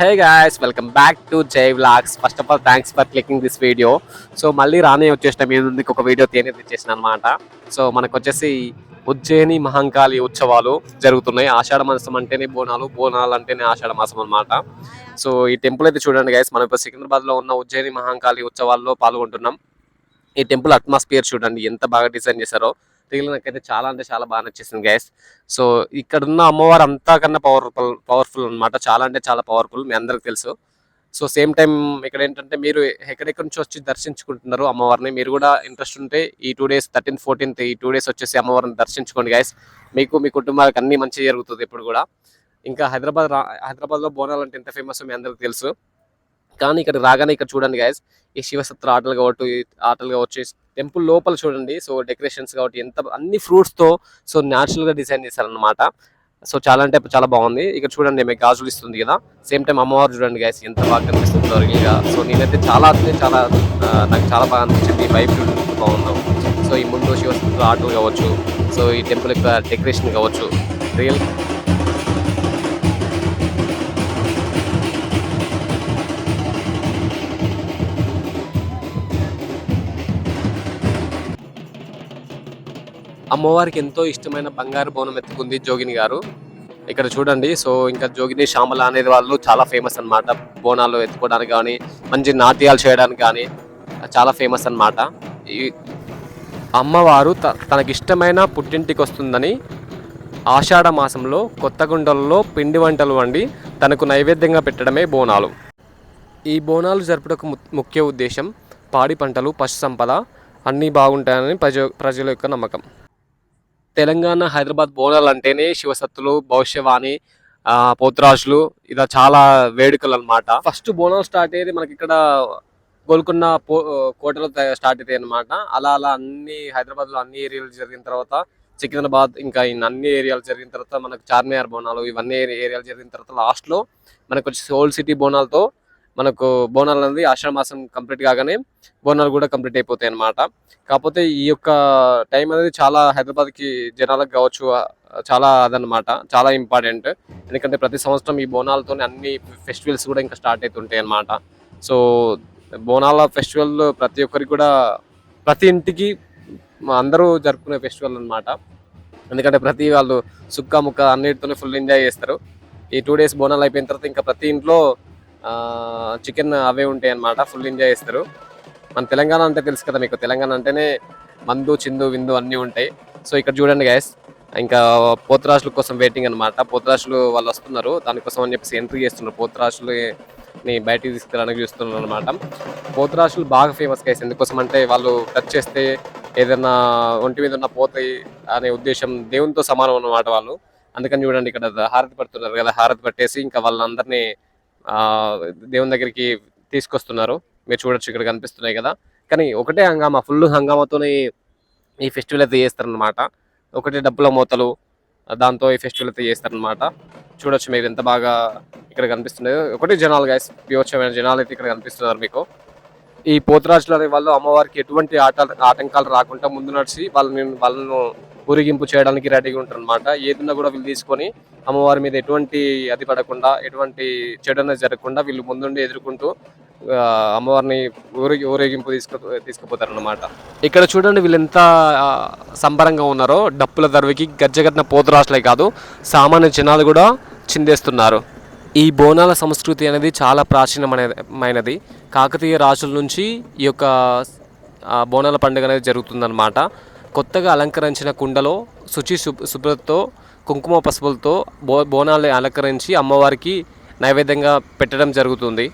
Hey guys, welcome back to Jay Vlogs. First of all, thanks for clicking this video. So మళ్ళీ రానే వచ్చేసిన మీ ముందుకు ఒక video తెచ్చేసిన అనమాట. సో మనకు వచ్చేసి ఉజ్జయిని మహంకాళి ఉత్సవాలు జరుగుతున్నాయి. ఆషాఢ మాసం అంటేనే బోనాలు, బోనాలు అంటేనే ఆషాఢ మాసం అనమాట. సో ఈ టెంపుల్ అయితే చూడండి గైస్, మనం ఇప్పుడు సికింద్రాబాద్లో ఉన్న ఉజ్జయిని మహంకాళి ఉత్సవాల్లో పాల్గొంటున్నాం. ఈ టెంపుల్ అట్మాస్ఫియర్ చూడండి ఎంత బాగా డిజైన్ చేశారో. రియల్ నాకైతే చాలా అంటే చాలా బాగా నచ్చేసింది గైస్. సో ఇక్కడ ఉన్న అమ్మవారు అంతా కన్నా పవర్ఫుల్ అనమాట. చాలా అంటే చాలా పవర్ఫుల్, మీ అందరికి తెలుసు. సో సేమ్ టైం ఇక్కడ ఏంటంటే మీరు ఎక్కడెక్కడి నుంచి వచ్చి దర్శించుకుంటున్నారు అమ్మవారిని. మీరు కూడా ఇంట్రెస్ట్ ఉంటే ఈ 2 days 13th 14th ఈ 2 days వచ్చేసి అమ్మవారిని దర్శించుకోండి గైస్. మీకు మీ కుటుంబాలకు అన్ని మంచి జరుగుతుంది ఇప్పుడు కూడా. ఇంకా హైదరాబాద్లో బోనాలు అంటే ఎంత ఫేమస్ మీ అందరికి తెలుసు. కానీ ఇక్కడ రాగానే ఇక్కడ చూడండి గైస్, ఈ శివసత్ర ఆటలు కావచ్చు టెంపుల్ లోపల చూడండి. సో డెకరేషన్స్ కాబట్టి ఎంత అన్ని ఫ్రూట్స్తో సో న్యాచురల్గా డిజైన్ చేశారనమాట. సో చాలా అంటే చాలా బాగుంది. ఇక్కడ చూడండి మీకు గాజులు ఇస్తుంది కదా, సేమ్ టైం అమ్మవారు చూడండి గైస్ ఎంత బాగా కనిపిస్తుందో రియల్గా. సో నేనైతే చాలా అంటే చాలా నాకు చాలా బాగా అనిపించింది. వైబ్ బాగుంది. సో ఈ ముందు శివసత్ర ఆటలు కావచ్చు, సో ఈ టెంపుల్ యొక్క డెకరేషన్ కావచ్చు రియల్. అమ్మవారికి ఎంతో ఇష్టమైన బంగారు బోనం ఎత్తుకుంది జోగిని గారు. ఇక్కడ చూడండి. సో ఇంకా జోగిని శ్యామల అనేది వాళ్ళు చాలా ఫేమస్ అనమాట. బోనాలు ఎత్తుకోవడానికి కానీ, మంచి నాట్యాలు చేయడానికి కానీ చాలా ఫేమస్ అనమాట. ఈ అమ్మవారు తనకిష్టమైన పుట్టింటికి వస్తుందని ఆషాఢ మాసంలో కొత్త గుండెల్లో పిండి వంటలు వండి తనకు నైవేద్యంగా పెట్టడమే బోనాలు. ఈ బోనాలు జరుపుటకు ముఖ్య ఉద్దేశం పాడి పంటలు, పశు సంపద అన్నీ బాగుంటాయని ప్రజల యొక్క నమ్మకం. తెలంగాణ హైదరాబాద్ బోనాలు అంటేనే శివసత్తులు, భవిష్యవాణి, పోతురాజులు ఇలా చాలా వేడుకలు అనమాట. ఫస్ట్ బోనాలు స్టార్ట్ అయ్యేది మనకి ఇక్కడ గోల్కొండ కోటలో స్టార్ట్ అవుతాయి అనమాట. అలా అన్ని హైదరాబాద్లో అన్ని ఏరియాలు జరిగిన తర్వాత, సికింద్రాబాద్ ఇంకా అన్ని ఏరియాలు జరిగిన తర్వాత మనకు చార్మినార్ బోనాలు ఇవన్నీ ఏరియాలు జరిగిన తర్వాత లాస్ట్లో మనకు వచ్చి ఓల్డ్ సిటీ బోనాలతో మనకు బోనాలు అనేది ఆషాఢ మాసం కంప్లీట్ కాగానే బోనాలు కూడా కంప్లీట్ అయిపోతాయి అనమాట. కాకపోతే ఈ యొక్క టైం అనేది చాలా హైదరాబాద్కి జనాలకు కావచ్చు చాలా అదనమాట, చాలా ఇంపార్టెంట్. ఎందుకంటే ప్రతి సంవత్సరం ఈ బోనాలతోనే అన్ని ఫెస్టివల్స్ కూడా ఇంకా స్టార్ట్ అవుతుంటాయి అనమాట. సో బోనాల ఫెస్టివల్ ప్రతి ఒక్కరికి కూడా ప్రతి ఇంటికి అందరూ జరుపుకునే ఫెస్టివల్ అనమాట. ఎందుకంటే ప్రతి వాళ్ళు సుక్క ముక్క అన్నిటితోనే ఫుల్ ఎంజాయ్ చేస్తారు. ఈ 2 days బోనాలు అయిపోయిన తర్వాత ఇంకా ప్రతి ఇంట్లో చికెన్ అవే ఉంటాయి అన్నమాట. ఫుల్ ఎంజాయ్ చేస్తారు. మన తెలంగాణ అంటే తెలుసు కదా మీకు, తెలంగాణ అంటేనే మందు చిందు విందు అన్నీ ఉంటాయి. సో ఇక్కడ చూడండి గైస్, ఇంకా పోతురాజుల కోసం వెయిటింగ్ అనమాట. పోతురాజులు వాళ్ళు వస్తున్నారు, దానికోసం అని చెప్పేసి ఎంట్రీ చేస్తున్నారు. పోతురాజులని బయటికి తీసుకురావడానికి చూస్తున్నారు అనమాట. పోతురాజులు బాగా ఫేమస్ గైస్. ఎందుకోసం అంటే వాళ్ళు టచ్ చేస్తే ఏదైనా ఒంటి మీద ఉన్న పోతాయి అనే ఉద్దేశం, దేవునితో సమానం అన్నమాట వాళ్ళు. అందుకని చూడండి ఇక్కడ హారతి పడుతున్నారు కదా, హారతి పట్టేసి ఇంకా వాళ్ళందరినీ దేవుని దగ్గరికి తీసుకొస్తున్నారు. మీరు చూడొచ్చు ఇక్కడ కనిపిస్తున్నాయి కదా. కానీ ఒకటే హంగామా, ఫుల్ హంగామాతోనే ఈ ఫెస్టివల్ అయితే చేస్తారనమాట. ఒకటే డబ్బుల మూతలు దాంతో ఈ ఫెస్టివల్ అయితే చేస్తారనమాట. చూడొచ్చు మీరు ఎంత బాగా ఇక్కడ కనిపిస్తున్నాయి. ఒకటి జనాలు గైస్, బీభత్సమైన జనాలు అయితే ఇక్కడ కనిపిస్తున్నారు మీకు. ఈ పోతురాజులు అనే వాళ్ళు అమ్మవారికి ఎటువంటి ఆటంకాలు రాకుండా ముందు నడిచి వాళ్ళను ఊరేగింపు చేయడానికి రెడీగా ఉంటారు అనమాట. ఏదన్నా కూడా వీళ్ళు తీసుకొని అమ్మవారి మీద ఎటువంటి అది పడకుండా, ఎటువంటి చెడు అనేది జరగకుండా వీళ్ళు ముందుండి ఎదుర్కొంటూ అమ్మవారిని ఊరేగింపు తీసుకుపోతారు అనమాట. ఇక్కడ చూడండి వీళ్ళు ఎంత సంబరంగా ఉన్నారో. డప్పుల దర్వికి గజ్జగట్టిన పోతురాజులే కాదు, సామాన్య జనాలు కూడా చిందేస్తున్నారు. ఈ బోనాల సంస్కృతి అనేది చాలా ప్రాచీనమైనది. కాకతీయ రాజుల నుంచి ఈ యొక్క బోనాల పండుగ అనేది జరుగుతుందన్నమాట. కొత్తగా అలంకరించిన కుండలో శుభ్రతతో కుంకుమ పసుపులతో బోనాల్ని అలంకరించి అమ్మవారికి నైవేద్యంగా పెట్టడం జరుగుతుంది.